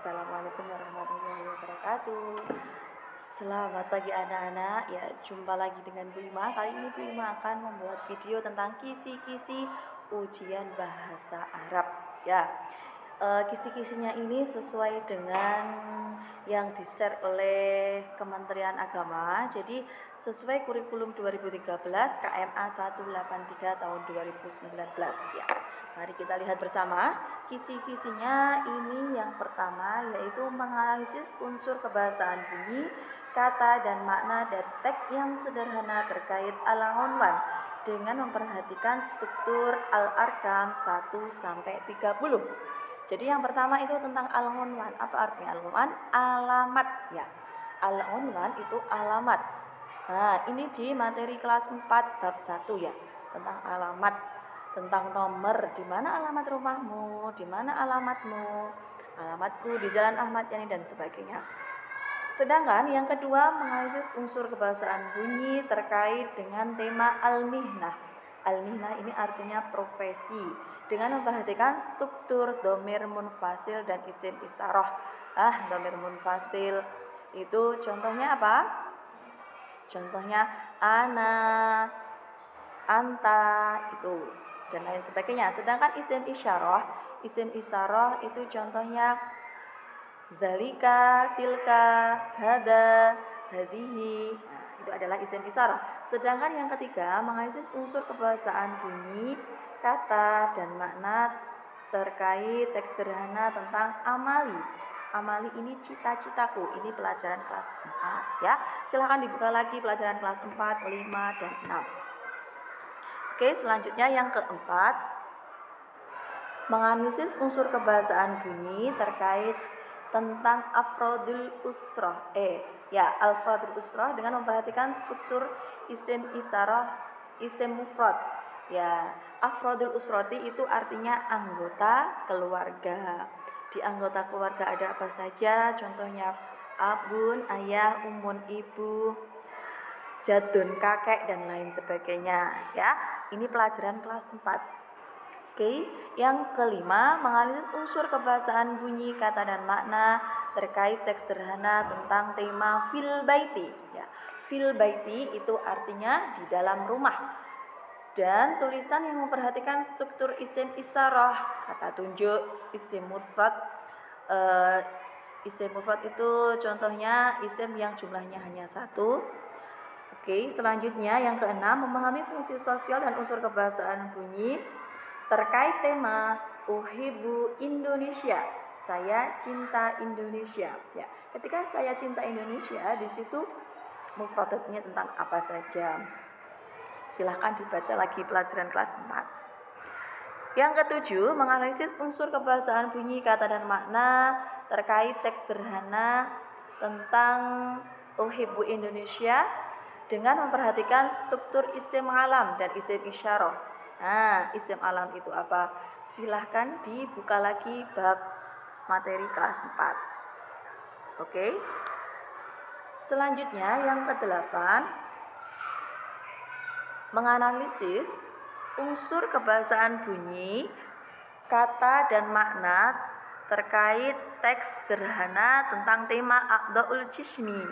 Assalamualaikum warahmatullahi wabarakatuh. Selamat pagi anak-anak. Ya, jumpa lagi dengan Bu Ima. Kali ini Bu Ima akan membuat video tentang kisi-kisi ujian bahasa Arab. Ya, kisi-kisinya ini sesuai dengan yang di-share oleh Kementerian Agama. Jadi sesuai kurikulum 2013 KMA 183 tahun 2019 ya. Mari kita lihat bersama. Kisi-kisinya ini yang pertama yaitu menganalisis unsur kebahasaan bunyi, kata dan makna dari teks yang sederhana terkait al-unwan dengan memperhatikan struktur al-arkam 1 sampai 30. Jadi yang pertama itu tentang al-unwan. Apa artinya al-unwan? Alamat ya. Al-unwan itu alamat. Nah, ini di materi kelas 4 bab 1 ya, tentang alamat. Tentang nomor, di mana alamat rumahmu, di mana alamatmu, alamatku di Jalan Ahmad Yani dan sebagainya. Sedangkan yang kedua menganalisis unsur kebahasaan bunyi terkait dengan tema al-mihnah. Al-mihnah ini artinya profesi dengan memperhatikan struktur dhamir munfasil dan isim isyarah. Dhamir munfasil itu contohnya apa? Contohnya ana, anta itu dan lain sebagainya. Sedangkan isim isyarah itu contohnya zalika, tilka, hada, hadihi. Nah, itu adalah isim isyarah. Sedangkan yang ketiga menganalisis unsur kebahasaan bunyi, kata dan makna terkait teks sederhana tentang amali. Amali ini cita-citaku. Ini pelajaran kelas 4 ya. Silahkan dibuka lagi pelajaran kelas 4, 5 dan 6. Oke, selanjutnya yang keempat, menganalisis unsur kebahasaan bunyi terkait tentang afrodul usroh. Afrodul usroh dengan memperhatikan struktur isim isyarah, isim mufrad. Ya, afrodul usroti itu artinya anggota keluarga. Di anggota keluarga ada apa saja? Contohnya abun, ayah, umun, ibu, jadun, kakek dan lain sebagainya ya. Ini pelajaran kelas 4. Oke, yang kelima menganalisis unsur kebahasaan bunyi, kata dan makna terkait teks sederhana tentang tema fil baiti ya. Fil baiti itu artinya di dalam rumah. Dan tulisan yang memperhatikan struktur isim isyarah, kata tunjuk, isim mufrad. Isim mufrad itu contohnya isim yang jumlahnya hanya 1. Oke, selanjutnya yang keenam memahami fungsi sosial dan unsur kebahasaan bunyi terkait tema Uhibbu Indonesia. Saya cinta Indonesia. Ya, ketika saya cinta Indonesia di situ mufradatnya tentang apa saja. Silahkan dibaca lagi pelajaran kelas 4. Yang ketujuh menganalisis unsur kebahasaan bunyi, kata dan makna terkait teks sederhana tentang Uhibbu Indonesia dengan memperhatikan struktur isim alam dan isim isyarah. Nah, isim alam itu apa? Silahkan dibuka lagi bab materi kelas 4. Oke. Selanjutnya yang ke-8 menganalisis unsur kebahasaan bunyi, kata dan makna terkait teks sederhana tentang tema a'dha'ul jismi.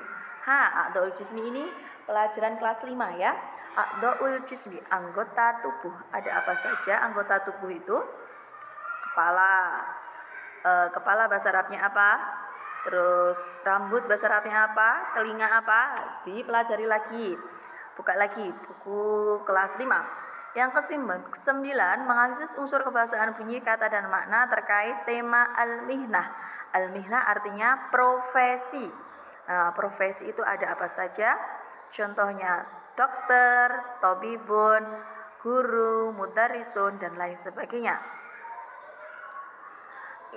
A'dha'ul jismi ini pelajaran kelas 5 ya. A'dha'ul jismi, anggota tubuh. Ada apa saja anggota tubuh itu? Kepala. Kepala bahasa Arabnya apa? Terus rambut bahasa Arabnya apa? Telinga apa? Dipelajari lagi. Buka lagi buku kelas 5. Yang ke-9 menganalisis unsur kebahasaan bunyi, kata dan makna terkait tema al-mihnah. Al-mihnah artinya profesi. Profesi itu ada apa saja? Contohnya dokter, tabibun, guru, mudarrisun dan lain sebagainya.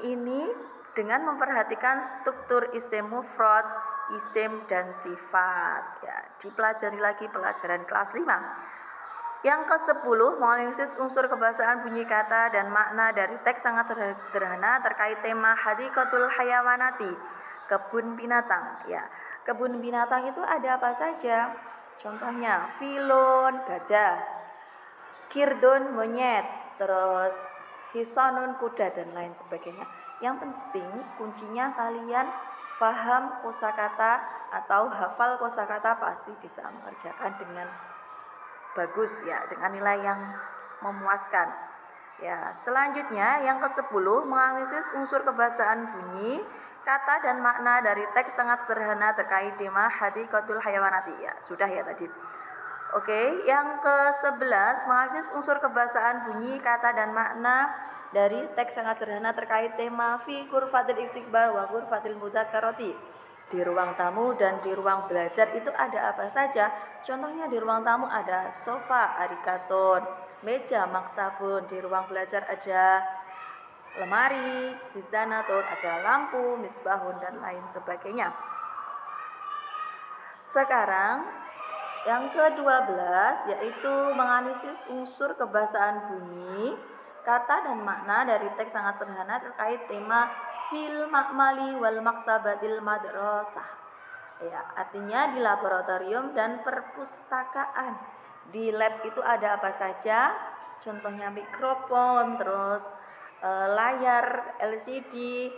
Ini dengan memperhatikan struktur isim mufrad, isim dan sifat. Ya, dipelajari lagi pelajaran kelas 5. Yang ke-10 menganalisis unsur kebahasaan bunyi, kata dan makna dari teks sangat sederhana terkait tema hadikatul hayawanati, kebun binatang ya. Kebun binatang itu ada apa saja? Contohnya filun, gajah, kirdun, monyet, terus hisanun, kuda dan lain sebagainya. Yang penting kuncinya kalian paham kosakata atau hafal kosakata, pasti bisa mengerjakan dengan bagus ya, dengan nilai yang memuaskan. Ya, selanjutnya yang ke-10, menganalisis unsur kebahasaan bunyi, kata dan makna dari teks sangat sederhana terkait tema hadikatul hayawanati. Ya, sudah ya tadi. Oke, yang ke-11, menganalisis unsur kebahasaan bunyi, kata dan makna dari teks sangat sederhana terkait tema fi ghurfatil istiqbal wa ghurfatil mudzakarati. Di ruang tamu dan di ruang belajar itu ada apa saja? Contohnya di ruang tamu ada sofa, arikaton, meja, maktabun. Di ruang belajar ada lemari, hizanatun, ada lampu, misbahun, dan lain sebagainya. Sekarang yang ke-12 yaitu menganalisis unsur kebahasaan bunyi, kata dan makna dari teks sangat sederhana terkait tema fil ma'mali wal maktabatil madrasah. Ya, artinya di laboratorium dan perpustakaan. Di lab itu ada apa saja? Contohnya mikrofon, terus layar LCD,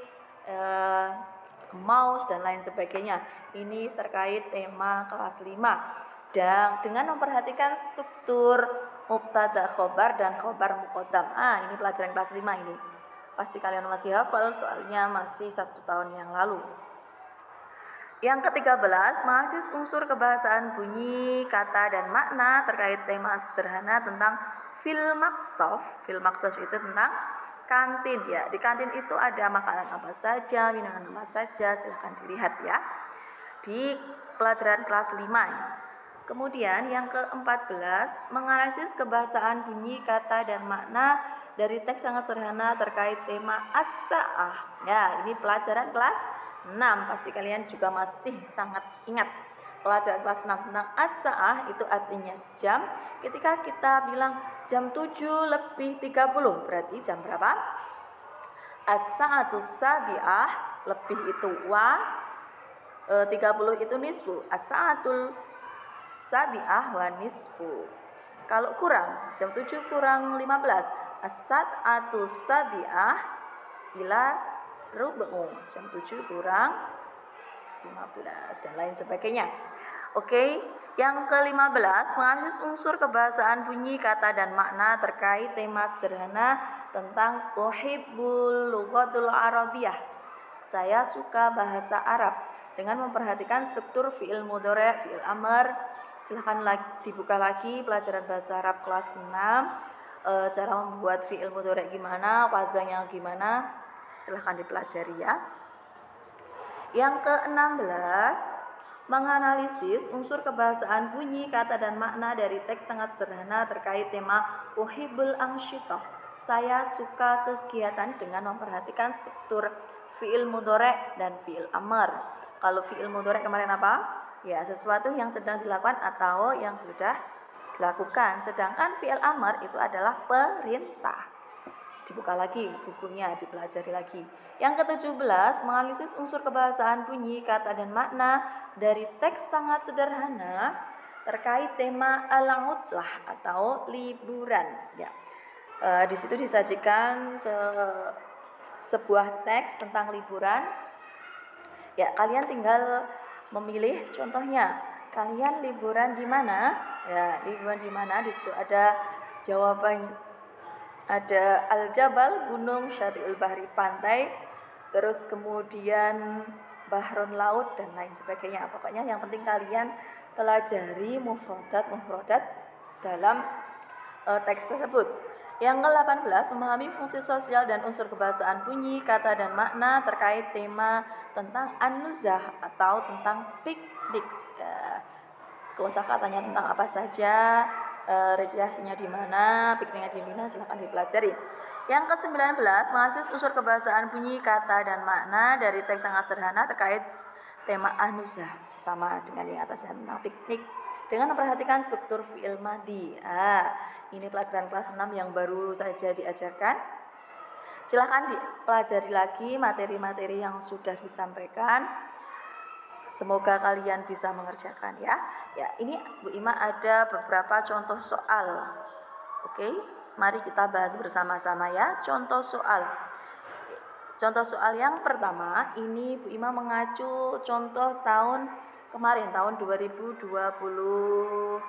mouse dan lain sebagainya. Ini terkait tema kelas 5. Dan dengan memperhatikan struktur mubtada khobar dan khobar muqaddam. Ini pelajaran kelas 5 ini. Pasti kalian masih hafal, soalnya masih 1 tahun yang lalu. Yang ke-13, menganalisis unsur kebahasaan bunyi, kata dan makna terkait tema sederhana tentang fil maqsaf. Fil maqsaf itu tentang kantin ya. Di kantin itu ada makanan apa saja, minuman apa saja, silahkan dilihat ya di pelajaran kelas 5 ya. Kemudian yang ke-14, menganalisis kebahasaan bunyi, kata dan makna dari teks sangat sederhana terkait tema as-sa'ah. Ya, ini pelajaran kelas 6. Pasti kalian juga masih sangat ingat. Pelajaran kelas 6 tentang as-sa'ah itu artinya jam. Ketika kita bilang jam 7:30, berarti jam berapa? As-sa'atu sabi'ah, lebih itu wa, 30 itu nisfu. As-sa'atul sabi'ah wa nisfu. Kalau kurang, jam 7 kurang 15, as-sa'atu sabi'ah ila rubu'u, jam 7 kurang 15 dan lain sebagainya. Oke, yang ke-15, menganalisis unsur kebahasaan bunyi, kata dan makna terkait tema sederhana tentang uhibbul lughatul arabiyah. Saya suka bahasa Arab. Dengan memperhatikan struktur fi'il mudhari', fi'il amr. Silahkan dibuka lagi pelajaran bahasa Arab kelas 6. Cara membuat fi'il mudhari' gimana, wazannya gimana, silahkan dipelajari ya. Yang ke-16, menganalisis unsur kebahasaan bunyi, kata dan makna dari teks sangat sederhana terkait tema uhibbul ansyitah. Saya suka kegiatan, dengan memperhatikan struktur fi'il mudhari' dan fi'il amr. Kalau fi'il mudhari' kemarin apa? Ya, sesuatu yang sedang dilakukan atau yang sudah dilakukan. Sedangkan fi'il amr itu adalah perintah. Dibuka lagi bukunya, dipelajari lagi. Yang ke-17, menganalisis unsur kebahasaan bunyi, kata dan makna dari teks sangat sederhana terkait tema al-utlah atau liburan. Ya, di situ disajikan sebuah teks tentang liburan. Ya, kalian tinggal memilih. Contohnya, kalian liburan di mana? Ya, liburan di mana? Di situ ada jawaban. Ada al-jabal, gunung, syati'ul bahri, pantai, terus kemudian bahrun, laut, dan lain sebagainya. Pokoknya yang penting kalian pelajari mufrodat dalam teks tersebut. Yang ke-18, memahami fungsi sosial dan unsur kebahasaan bunyi, kata dan makna terkait tema tentang an-nuzah atau tentang piknik. Kosakatanya tentang apa saja, rekreasinya di mana, pikniknya di mana, silahkan dipelajari. Yang ke-19, menganalisis unsur kebahasaan bunyi, kata dan makna dari teks sangat sederhana terkait tema an-nuzah, sama dengan yang atasnya tentang piknik, dengan memperhatikan struktur fi'il madhi. Ini pelajaran kelas 6 yang baru saja diajarkan. Silahkan dipelajari lagi materi-materi yang sudah disampaikan. Semoga kalian bisa mengerjakan ya. Ya, ini Bu Ima ada beberapa contoh soal. Oke, mari kita bahas bersama-sama ya. Contoh soal. contoh soal yang pertama, ini Bu Ima mengacu contoh tahun kemarin, tahun 2022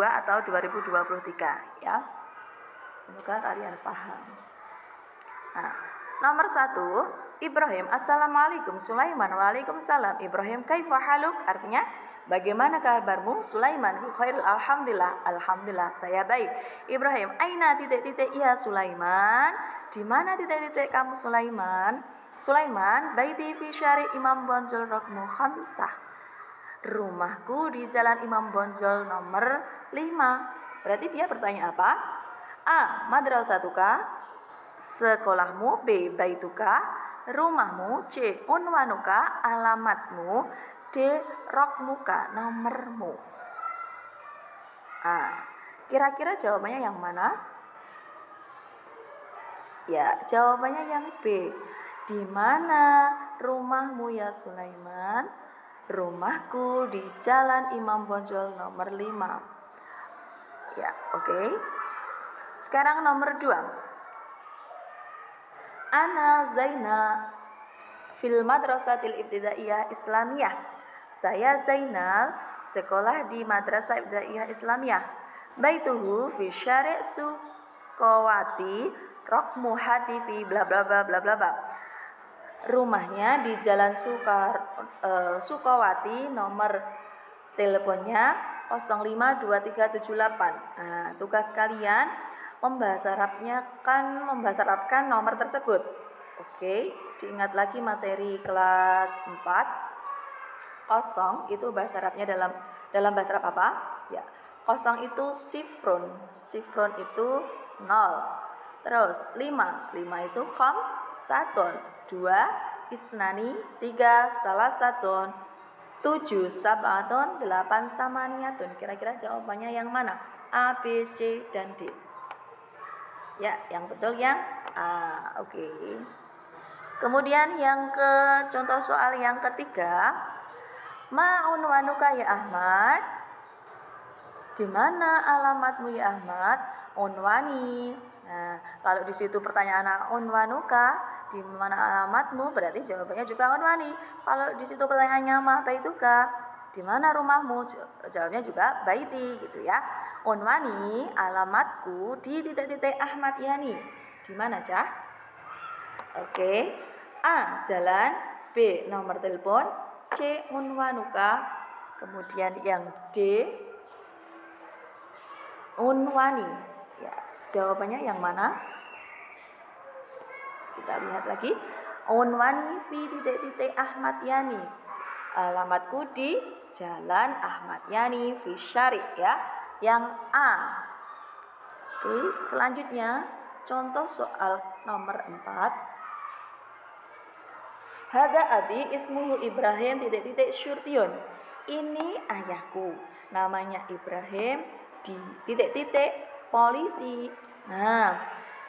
atau 2023 ya. Semoga kalian paham. Nah, nomor 1, Ibrahim, Assalamualaikum. Sulaiman, Waalaikumsalam. Ibrahim, kaifa haluk? Artinya, bagaimana kabarmu? Sulaiman, khairul, alhamdulillah. Alhamdulillah, saya baik. Ibrahim, aina titik-titik ya Sulaiman. Di mana titik-titik kamu Sulaiman? Sulaiman, baiti fi syari Imam Bonjol rokmu khamsah. Rumahku di Jalan Imam Bonjol nomor 5. Berarti dia bertanya apa? A, madrasatuka, sekolahmu. B, baituka, rumahmu. C, unwanuka, alamatmu. D, rokmuka, nomormu. Kira-kira jawabannya yang mana? Ya, jawabannya yang B. Di mana rumahmu ya Sulaiman? Rumahku di Jalan Imam Bonjol nomor 5. Ya, oke. Sekarang nomor 2. Ana Zainal fil madrasatil ibtidaiyah islamiyah. Saya Zainal, sekolah di madrasah ibtidaiyah islamiyah. Baituhu fi syari' Sukawati, rokmu hatifi bla bla bla bla bla bla. Rumahnya di Jalan Sukawati, nomor teleponnya 052378. Tugas kalian membahas Arabkan nomor tersebut. Oke, diingat lagi materi kelas 4. Kosong itu bahasa Arabnya dalam bahasa Arab apa? Ya, kosong itu sifrun. Sifrun itu 0. Terus 5 itu khamsatun, 2 isnani, 3 salasatun, 7 sab'atun, 8 samaniyatun. Kira-kira jawabannya yang mana? A, B, C, dan D. Ya, yang betul yang A. Oke. Kemudian contoh soal yang ketiga. Ma'unwanuka ya Ahmad? Di mana alamatmu ya Ahmad? Unwani. Nah, kalau di situ pertanyaan unwanuka, di mana alamatmu, berarti jawabannya juga unwani. Kalau di situ pertanyaannya ma baituka, di mana rumahmu, jawabnya juga baiti gitu ya. Unwani, alamatku di titik-titik Ahmad Yani. Di mana, Cah? Oke. A, jalan. B, nomor telepon. C, unwanuka. Kemudian yang D, unwani. Ya, jawabannya yang mana? Kita lihat lagi. Unwani fi titik-titik Ahmad Yani. Alamatku di Jalan Ahmad Yani fi syari' ya. Yang A. Oke, selanjutnya contoh soal nomor 4. Hada abi ismuhu Ibrahim titik-titik syurtiun. Ini ayahku, namanya Ibrahim di titik-titik polisi. Nah,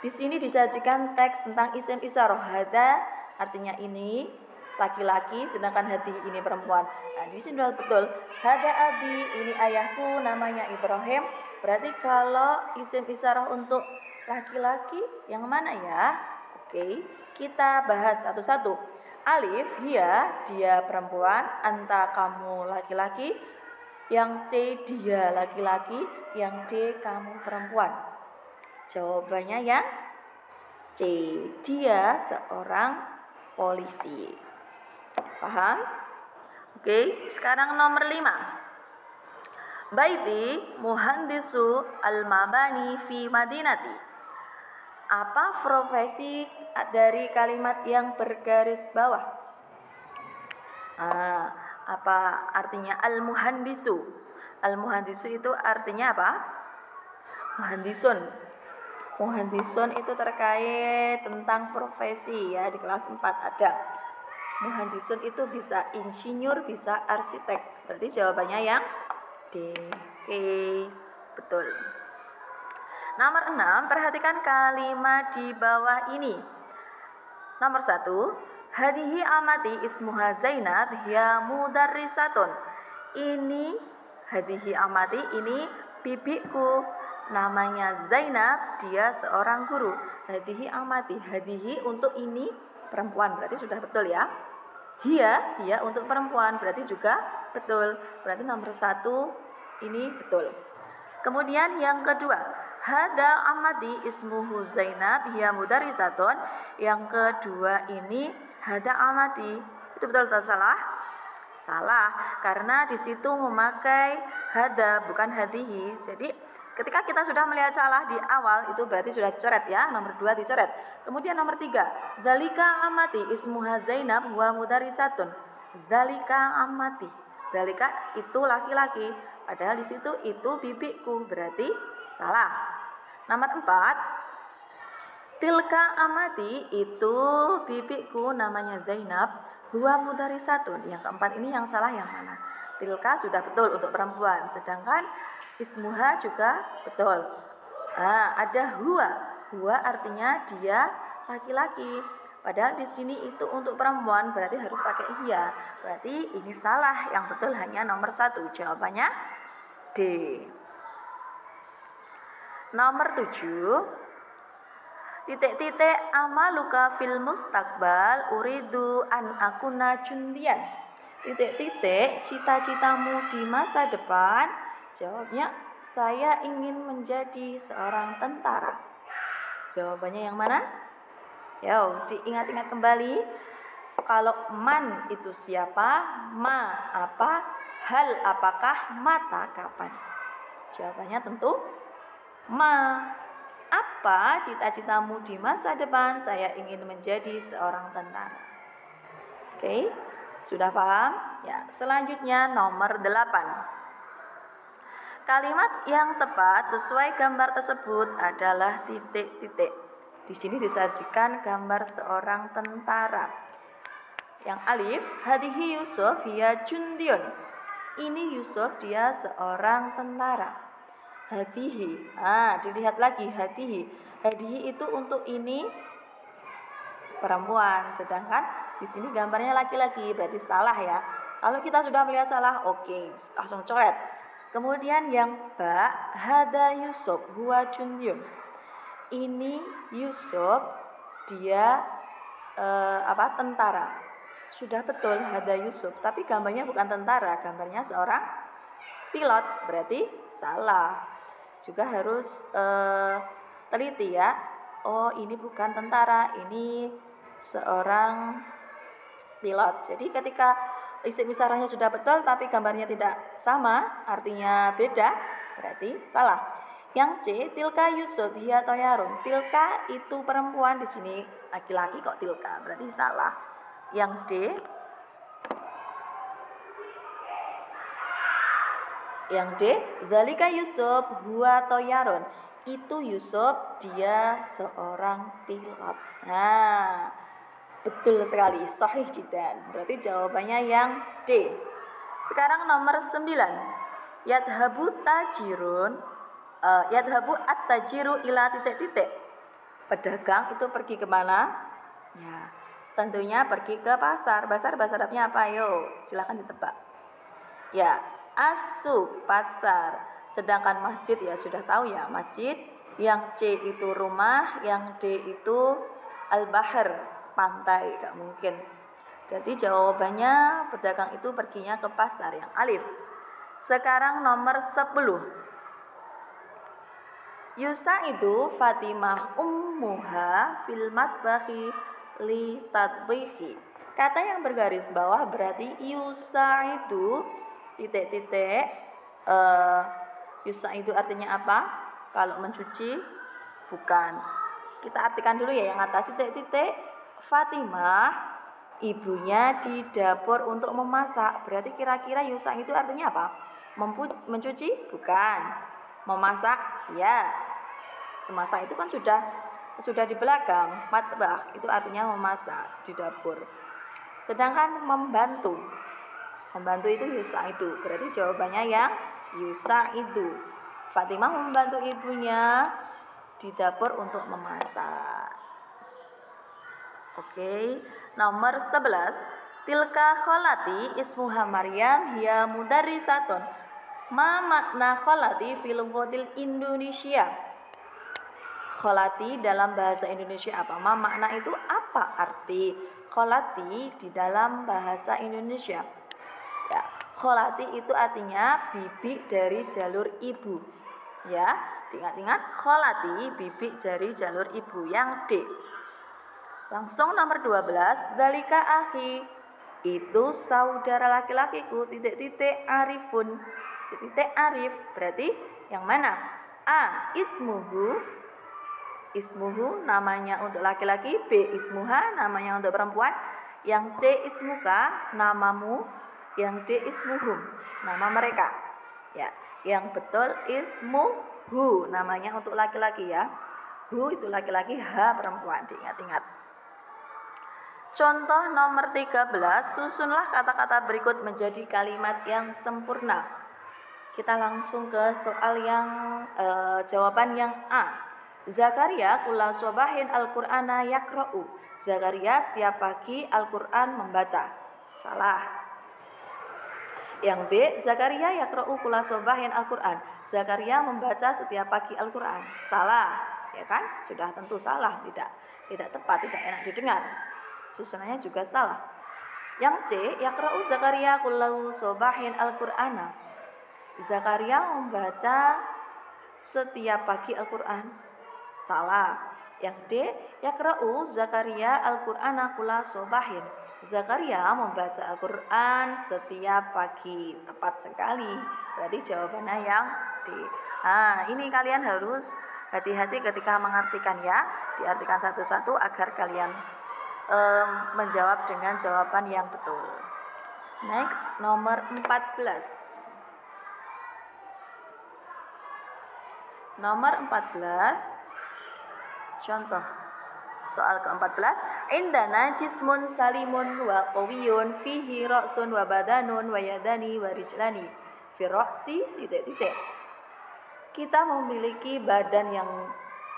di sini disajikan teks tentang isim isyarah. Hada artinya ini laki-laki, sedangkan hadi ini perempuan. Nah, di sini betul. Hada abi, ini ayahku, namanya Ibrahim. Berarti kalau isim isyarah untuk laki-laki yang mana ya? Oke, kita bahas satu-satu. Alif, dia perempuan. Anta, kamu laki-laki. Yang C, dia laki-laki. Yang D, kamu perempuan. Jawabannya yang C, dia seorang polisi. Paham? Oke, sekarang nomor 5. Baiti muhandisu al-mabani fi madinati. Apa profesi dari kalimat yang bergaris bawah? Apa artinya al-muhandisu? Al-muhandisu itu artinya apa? Muhandisun. Muhandisun itu terkait tentang profesi ya, di kelas 4 ada. Muhandisun itu bisa insinyur, bisa arsitek. Berarti jawabannya yang D. Oke, betul. Nomor 6, perhatikan kalimat di bawah ini. Nomor 1, hadihi amati ismuha Zainab hiya mudarrisatun. Ini hadihi amati, ini bibiku, namanya Zainab, dia seorang guru. Hadihi amati, hadihi untuk ini, perempuan, berarti sudah betul ya. Hiya untuk perempuan, berarti juga betul. Berarti nomor 1 ini betul. Kemudian yang kedua, hada amati ismuhu Zainab hiya mudarisatun. Yang kedua ini hada amati, itu betul atau salah? Salah, karena di situ memakai hada bukan hadihi. Jadi ketika kita sudah melihat salah di awal, itu berarti sudah dicoret ya. Nomor 2 dicoret. Kemudian nomor 3, dzalika amati ismuha Zainab wa mudarisatun. Dzalika amati, dzalika itu laki-laki, padahal di situ itu bibiku, berarti salah. Nomor 4, tilka amati itu bibiku namanya Zainab, huwa mudarisatun. Yang keempat ini yang salah yang mana? Tilka sudah betul untuk perempuan, sedangkan ismuha juga betul. Ada huwa artinya dia laki-laki, padahal di sini itu untuk perempuan, berarti harus pakai hiya. Berarti ini salah, yang betul hanya nomor 1. Jawabannya D. Nomor 7, titik-titik amaluka fil mustaqbal uridu an akuna jundian. Titik-titik cita-citamu di masa depan. Jawabnya saya ingin menjadi seorang tentara. Jawabannya yang mana? Diingat-ingat kembali. Kalau man itu siapa, ma apa, hal apakah, mata kapan. Jawabannya tentu ma. Apa cita-citamu di masa depan? Saya ingin menjadi seorang tentara. Oke, sudah paham? Ya, selanjutnya nomor 8. Kalimat yang tepat sesuai gambar tersebut adalah titik-titik. Di sini disajikan gambar seorang tentara. Yang alif, hadihi Yusuf hiya jundiun. Ini Yusuf, dia seorang tentara. Hadihi, dilihat lagi hadihi. Hadihi itu untuk ini perempuan, sedangkan di sini gambarnya laki-laki, berarti salah ya. Kalau kita sudah melihat salah, oke, langsung coret. Kemudian yang ba, hada Yusuf huwa jundiun. Ini Yusuf, dia tentara. Sudah betul hada Yusuf, tapi gambarnya bukan tentara, gambarnya seorang pilot, berarti salah. Juga harus teliti ya. Oh, ini bukan tentara, ini seorang pilot. Jadi ketika isim isyarahnya sudah betul tapi gambarnya tidak sama, artinya beda, berarti salah. Yang C, tilka Yusuf hiya toyarun. Tilka itu perempuan, di sini laki-laki kok tilka, berarti salah. Yang D, dzalika Yusuf huwa toyarun. Itu Yusuf, dia seorang pilot. Betul sekali, sahih jiddan. Berarti jawabannya yang D. Sekarang nomor 9. Yadhabu at-tajiru ila titik-titik. Pedagang itu pergi kemana? Ya, tentunya pergi ke pasar. Bahasa Arabnya apa? Ayo, silakan ditebak. Ya, as-suq, pasar. Sedangkan masjid ya sudah tahu ya, masjid. Yang C itu rumah, yang D itu al-bahr, pantai, gak mungkin. Jadi jawabannya pedagang itu perginya ke pasar, yang alif. Sekarang nomor 10. Yusa itu Fatimah ummuha fil matbahi li tadbihi. Kata yang bergaris bawah berarti Yusa itu titik-titik. Yusa itu artinya apa? Kalau mencuci bukan. Kita artikan dulu ya yang atas titik-titik. Fatimah ibunya di dapur untuk memasak. Berarti kira-kira Yusa itu artinya apa? Mencuci? Bukan. Memasak? Ya. Memasak itu kan sudah di belakang. Matbah itu artinya memasak di dapur. Sedangkan membantu itu Yusa itu. Berarti jawabannya yang Yusa itu. Fatimah membantu ibunya di dapur untuk memasak. Oke, nomor 11. Tilka kholati ismuha Maryam hiya mudarrisatun. Ma makna kholati fil lughatil Indonesia? Kholati dalam bahasa Indonesia apa? Makna itu apa arti kholati di dalam bahasa Indonesia? Ya, kholati itu artinya bibi dari jalur ibu. Ya, ingat-ingat kholati bibi dari jalur ibu yang D. Langsung nomor 12, zalika akhi, itu saudara laki-lakiku, arifun, arif, berarti yang mana? A, ismuhu namanya untuk laki-laki, B, ismuha namanya untuk perempuan, yang C, ismuka namamu, yang D, ismuhum nama mereka. Ya, yang betul ismuhu namanya untuk laki-laki ya. Hu itu laki-laki, ha perempuan, diingat-ingat. Contoh nomor 13, susunlah kata-kata berikut menjadi kalimat yang sempurna. Kita langsung ke soal yang jawaban yang A. Zakaria kula sobahin Al-Qur'ana yakra'u. Zakaria setiap pagi Al-Qur'an membaca. Salah. Yang B, Zakaria yakra'u kula sobahin Al-Qur'an. Zakaria membaca setiap pagi Al-Qur'an. Salah, ya kan? Sudah tentu salah, tidak tepat, tidak enak didengar. Susunannya juga salah. Yang C, yakra'u Zakaria kula sobahin Al-Qur'ana. Zakaria membaca setiap pagi Al-Qur'an. Salah. Yang D, yakra'u Zakaria Al-Qur'ana kula sobahin. Zakaria membaca Al-Qur'an setiap pagi. Tepat sekali. Berarti jawabannya yang D. Ini kalian harus hati-hati ketika mengartikan ya. Diartikan satu-satu agar kalian menjawab dengan jawaban yang betul. Next, nomor 14. Nomor 14. Contoh soal ke-14, indana jismun salimun wa qawiyun fihi ra'sun wa badanun wa yadani wa rijlani fi ra'si ... Kita memiliki badan yang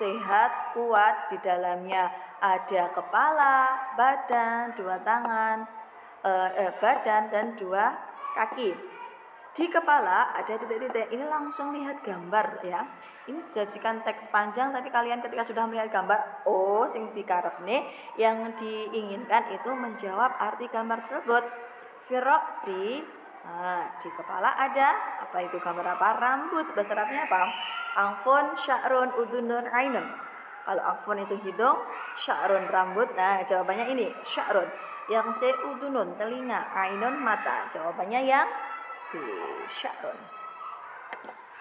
sehat, kuat, di dalamnya ada kepala, badan, dua tangan, badan dan dua kaki. Di kepala ada titik-titik. Ini langsung lihat gambar ya. Ini sajikan teks panjang, tapi kalian ketika sudah melihat gambar, oh sing dikarepne, yang diinginkan itu menjawab arti gambar tersebut. Firoksi, di kepala ada apa itu gambar apa? Rambut. Bahasa Arabnya apa? Angfun, sya'run, udunun, ainun. Kalau angfun itu hidung, sya'run rambut. Nah, jawabannya ini sya'run. Yang C udunun telinga, ainun mata. Jawabannya yang B, sya'run.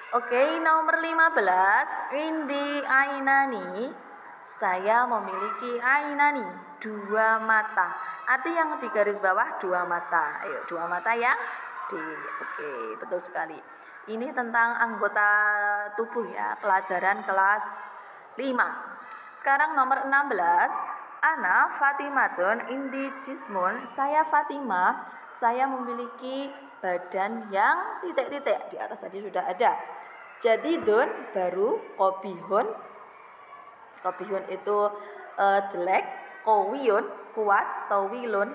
Oke, nomor 15. Indi ainani, saya memiliki ainani, dua mata. Arti yang di garis bawah dua mata. Ayo, dua mata ya. Oke, betul sekali. Ini tentang anggota tubuh ya, pelajaran kelas 5. Sekarang nomor 16. Ana Fatimatun indi jismun, saya Fatimah, saya memiliki badan yang titik-titik. Di atas tadi sudah ada. Jadi dun baru kobihun. Kobihun itu jelek, kowiyun kuat, tawilun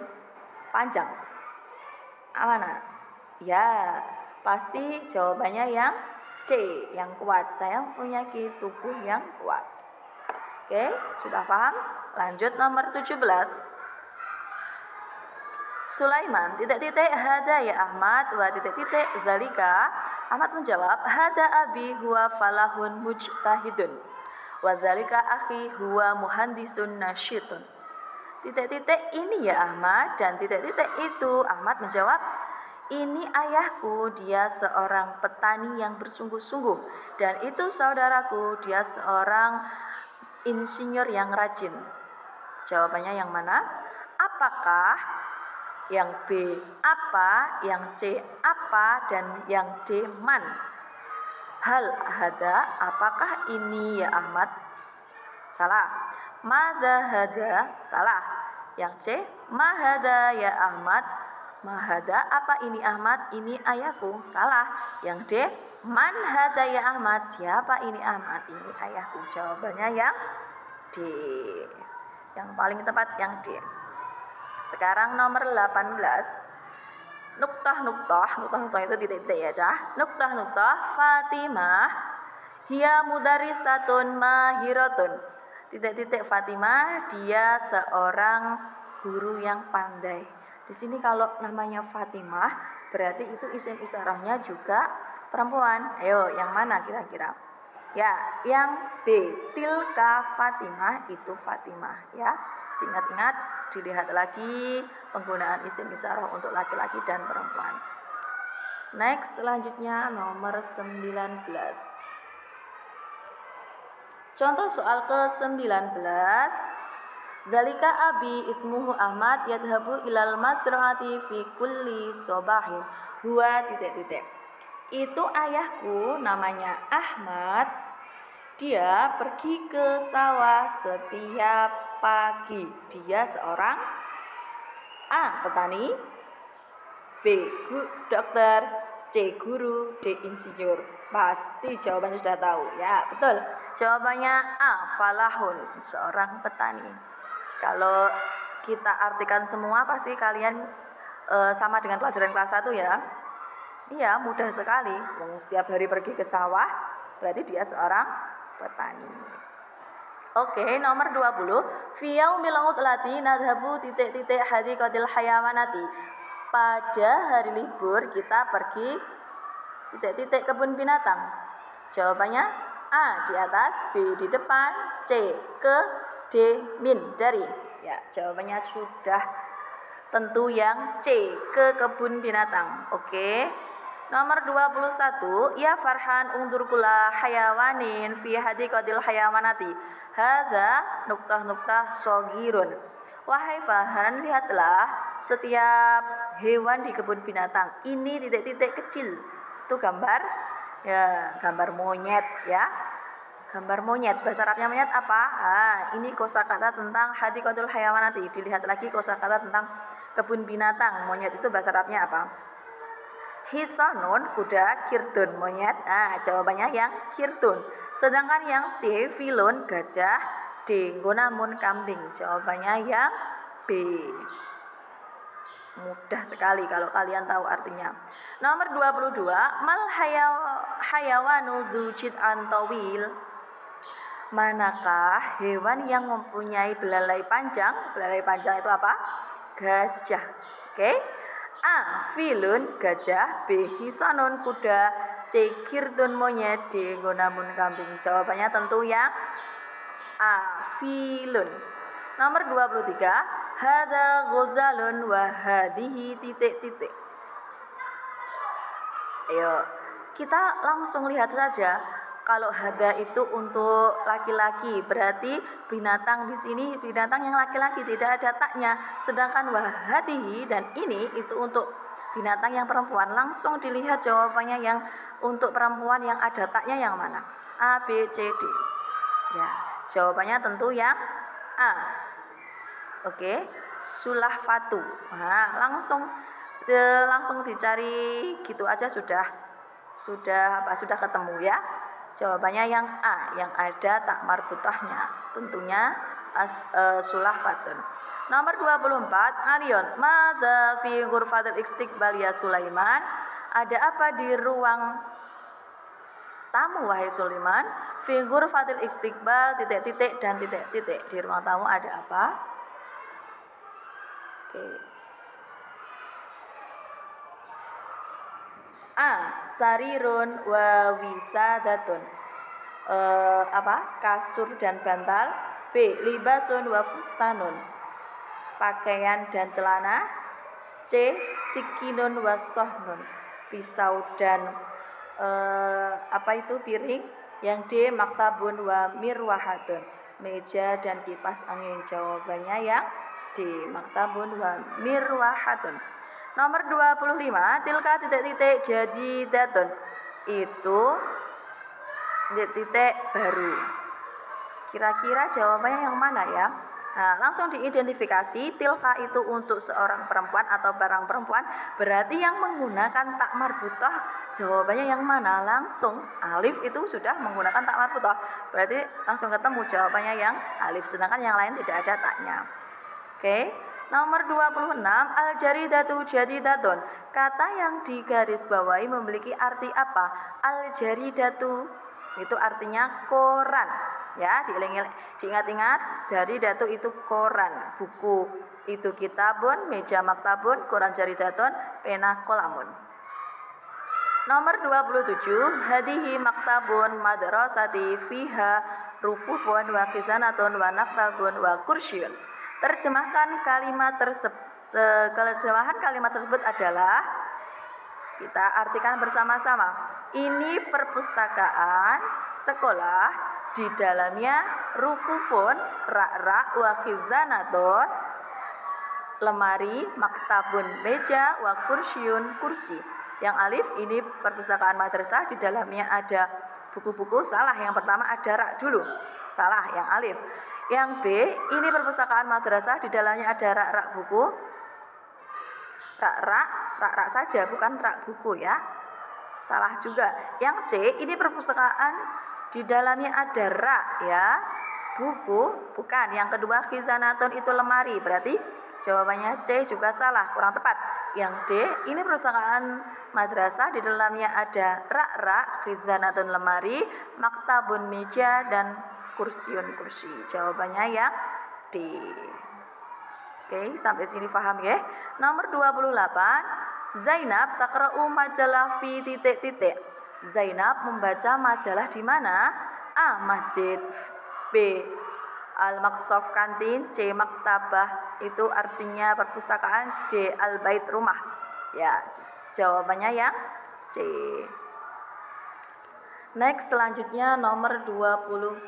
panjang. Mana? Ya, pasti jawabannya yang C, yang kuat. Saya punya tubuh yang kuat. Oke, sudah paham? Lanjut nomor 17. Sulaiman titik-titik hada ya Ahmad wa titik-titik zalika. Ahmad menjawab, hada abi huwa falahun mujtahidun wa zalika akhi huwa muhandisun nasyitun. Titik-titik ini ya Ahmad, dan titik-titik itu. Ahmad menjawab, ini ayahku, dia seorang petani yang bersungguh-sungguh, dan itu saudaraku, dia seorang insinyur yang rajin. Jawabannya yang mana? Apakah? Yang B apa, yang C apa, dan yang D man. Hal hada, apakah ini ya Ahmad? Salah. Mada hada, salah. Yang C mahada ya Ahmad. Mahada, apa ini Ahmad? Ini ayahku. Salah. Yang D man hada ya Ahmad, siapa ini Ahmad? Ini ayahku. Jawabannya yang D. Yang paling tepat yang D. Sekarang nomor 18. Nuktah itu titik-titik ya cah. Nuktah Fatimah Hiya mudarisatun mahiratun. Titik-titik Fatimah, dia seorang guru yang pandai. Di sini kalau namanya Fatimah, berarti itu isim isyarahnya juga perempuan. Ayo, yang mana kira-kira? Ya, yang B. Tilka Fatimah, itu Fatimah ya. Diingat-ingat, dilihat lagi penggunaan isim isyarah untuk laki-laki dan perempuan. Next, selanjutnya nomor 19. Contoh soal ke-19. Dzalika abi ismuhu Ahmad yadhabu ilal masra'ati fi kulli sobahin. Huwa titik-titik. Itu ayahku namanya Ahmad. Dia pergi ke sawah setiap pagi. Dia seorang A. petani, B. dokter, C. guru, D. insinyur. Pasti jawabannya sudah tahu ya, betul. Jawabannya A. falahun, seorang petani. Kalau kita artikan semua pasti kalian sama dengan pelajaran kelas 1 ya. Iya, mudah sekali. Setiap hari pergi ke sawah, berarti dia seorang petani. Oke, nomor 20. Fi yaumil utlati nadhabu titik-titik hadiqatil hayawanati. Pada hari libur kita pergi titik-titik kebun binatang. Jawabannya A di atas, B di depan, C ke, D min dari. Ya, jawabannya sudah tentu yang C ke kebun binatang. Oke. Nomor 21, ya Farhan undur kula hayawanin fi hadiqatil hayawanati. Hadza nuktah-nuktah shogirun. Wahai Farhan, lihatlah setiap hewan di kebun binatang. Ini titik-titik kecil. Itu gambar ya, gambar monyet ya. Gambar monyet, bahasa Arabnya monyet apa? Ini kosakata tentang hadiqatul hayawanati. Dilihat lagi kosakata tentang kebun binatang. Monyet itu bahasa Arabnya apa? Hisanun, kuda, kirdun, monyet. Jawabannya yang kirdun. Sedangkan yang C, filun, gajah, D, gonamun, kambing. Jawabannya yang B. Mudah sekali kalau kalian tahu artinya. Nomor 22, mal hayawanu dzujid antawil. Manakah hewan yang mempunyai belalai panjang? Belalai panjang itu apa? Gajah. Oke? A. filun, gajah, B. hisanun, kuda, C. kirdun, monyet, D. gonamun, kambing. Jawabannya tentu yang A. filun. Nomor 23, hadza ghazalun wa hadihi titik-titik. Ayo, kita langsung lihat saja. Kalau hada itu untuk laki-laki, berarti binatang di sini binatang yang laki-laki, tidak ada taknya. Sedangkan wahadihi dan ini itu untuk binatang yang perempuan. Langsung dilihat jawabannya yang untuk perempuan yang ada taknya yang mana? A, B, C, D. Ya, jawabannya tentu yang A. Oke, sulahfatu. Langsung dicari gitu aja sudah ketemu ya. Jawabannya yang A, yang ada tak marbutahnya, tentunya sulahfatun. Nomor 24, Arion, madza fi ghurfatil istiqbal ya Sulaiman? Ada apa di ruang tamu wahai Sulaiman? Fi ghurfatil istiqbal titik-titik dan titik-titik. Di ruang tamu ada apa? Oke. A. sarirun wa wisadatun. Kasur dan bantal. B. libasun wa fustanun. Pakaian dan celana. C. sikinun wa sohnun. Pisau dan piring. Yang D. maktabun wa mirwahatun. Meja dan kipas angin. Jawabannya yang D. maktabun wa mirwahatun. Nomor 25, tilka titik-titik jadi datun. Itu titik baru. Kira-kira jawabannya yang mana ya? Langsung diidentifikasi. Tilka itu untuk seorang perempuan atau barang perempuan. Berarti yang menggunakan tak marbutah, jawabannya yang mana? Langsung alif itu sudah menggunakan tak marbutah. Berarti langsung ketemu jawabannya yang alif. Sedangkan yang lain tidak ada taknya. Oke. Nomor 26, al-jaridatu jadidatun. Kata yang digarisbawahi memiliki arti apa? Al-jaridatu itu artinya koran. Ya, diingat-ingat, jari datu itu koran, buku itu kitabun, meja maktabun, koran jaridatun, pena kolamun. Nomor 27, hadihi maktabun madrasati fiha rufufun wa khizanatun wa naktabun wa kursyun. Terjemahan kalimat tersebut adalah, kita artikan bersama-sama. Ini perpustakaan sekolah, di dalamnya rufufun, rak-rak, wa khizanatun, lemari, maktabun, meja, wa kursyun, kursi. Yang alif ini perpustakaan madrasah, di dalamnya ada buku-buku. Salah, yang pertama ada rak dulu. Salah, yang alif. Yang B, ini perpustakaan madrasah, di dalamnya ada rak-rak buku. Rak-rak saja, bukan rak buku ya. Salah juga. Yang C, ini perpustakaan, di dalamnya ada rak ya, buku, bukan. Yang kedua, khizanatun itu lemari, berarti jawabannya C juga salah, kurang tepat. Yang D, ini perpustakaan madrasah, di dalamnya ada rak-rak, khizanatun lemari, maktabun meja, dan kursiun kursi. Jawabannya yang D. Oke, sampai sini paham ya. Nomor 28, Zainab taqra'u majalah fi titik-titik. Zainab membaca majalah di mana? A. Masjid, B. Al-Maqsaf kantin, C. Maktabah itu artinya perpustakaan, D. Al-Bait rumah. Ya, jawabannya yang C. Next, selanjutnya nomor 29.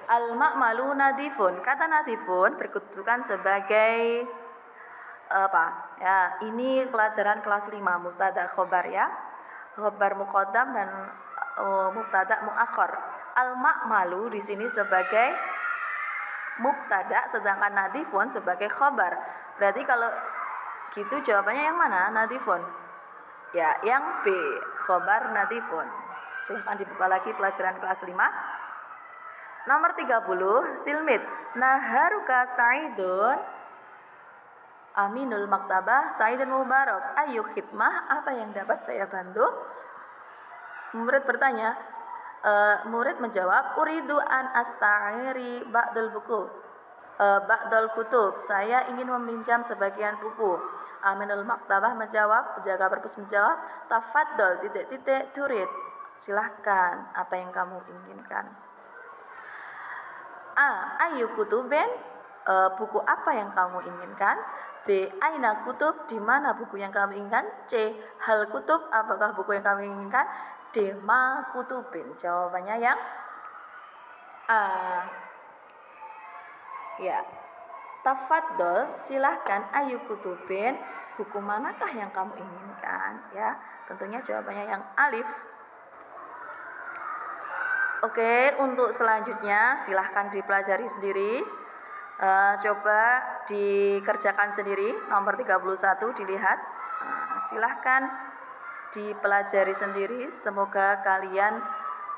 Al-ma'malu nadifun. Kata nadifun berkedudukan sebagai apa? Ya, ini pelajaran kelas 5, mubtada khobar ya. Khobar muqaddam dan mubtada muakhar. Al-ma'malu di sini sebagai mubtada, sedangkan nadifun sebagai khobar. Berarti kalau gitu jawabannya yang mana? Nadifun. Ya, yang B, khobar nadifun. Silahkan dibuka lagi pelajaran kelas 5. Nomor 30, tilmid. Naharuka Sa'idun Aminul Maktabah Sa'idun Mubarak. Ayo khidmah, apa yang dapat saya bantu? Murid bertanya, murid menjawab, uridu an asta'iri ba'dul buku, ba'dul kutub. Saya ingin meminjam sebagian buku. Aminul Maktabah menjawab, penjaga perpus menjawab, tafaddal titik-titik turid. Silahkan, apa yang kamu inginkan? A. Ayu kutubin, buku apa yang kamu inginkan? B. Aina kutub, di mana buku yang kamu inginkan? C. Hal kutub, apakah buku yang kamu inginkan? D. Ma kutubin. Jawabannya yang A. Ya. Tafaddol, silahkan. Ayu kutubin, buku manakah yang kamu inginkan? Ya, tentunya jawabannya yang alif. Oke, untuk selanjutnya silahkan dipelajari sendiri. Coba dikerjakan sendiri. Nomor 31 dilihat. Silahkan dipelajari sendiri. Semoga kalian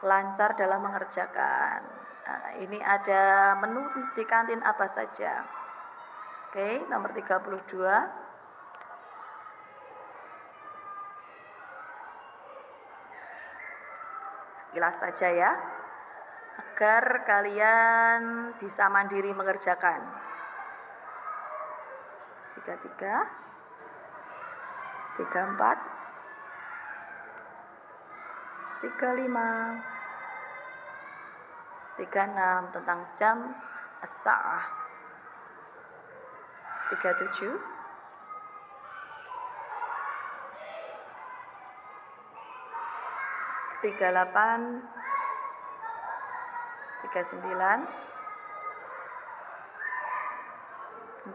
lancar dalam mengerjakan. Ini ada menu di kantin apa saja. Oke, nomor 32. Sekilas saja ya, agar kalian bisa mandiri mengerjakan. 33, 34, 35, 36 tentang jam as-sa'ah. 37, 38, 39,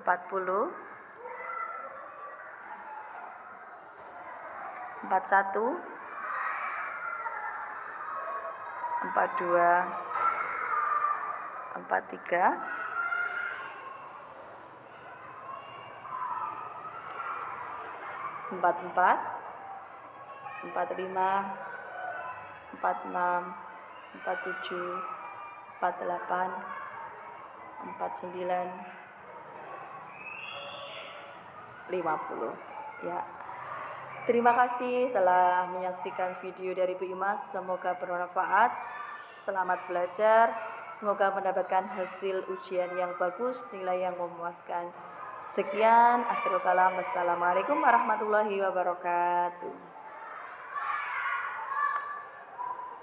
40, 41, 42, 43, 44, 45, 46, 47, 48, 49, 50 ya. Terima kasih telah menyaksikan video dari Bu Ima, semoga bermanfaat. Selamat belajar, semoga mendapatkan hasil ujian yang bagus, nilai yang memuaskan. Sekian, akhirul kalam. Wassalamualaikum warahmatullahi wabarakatuh.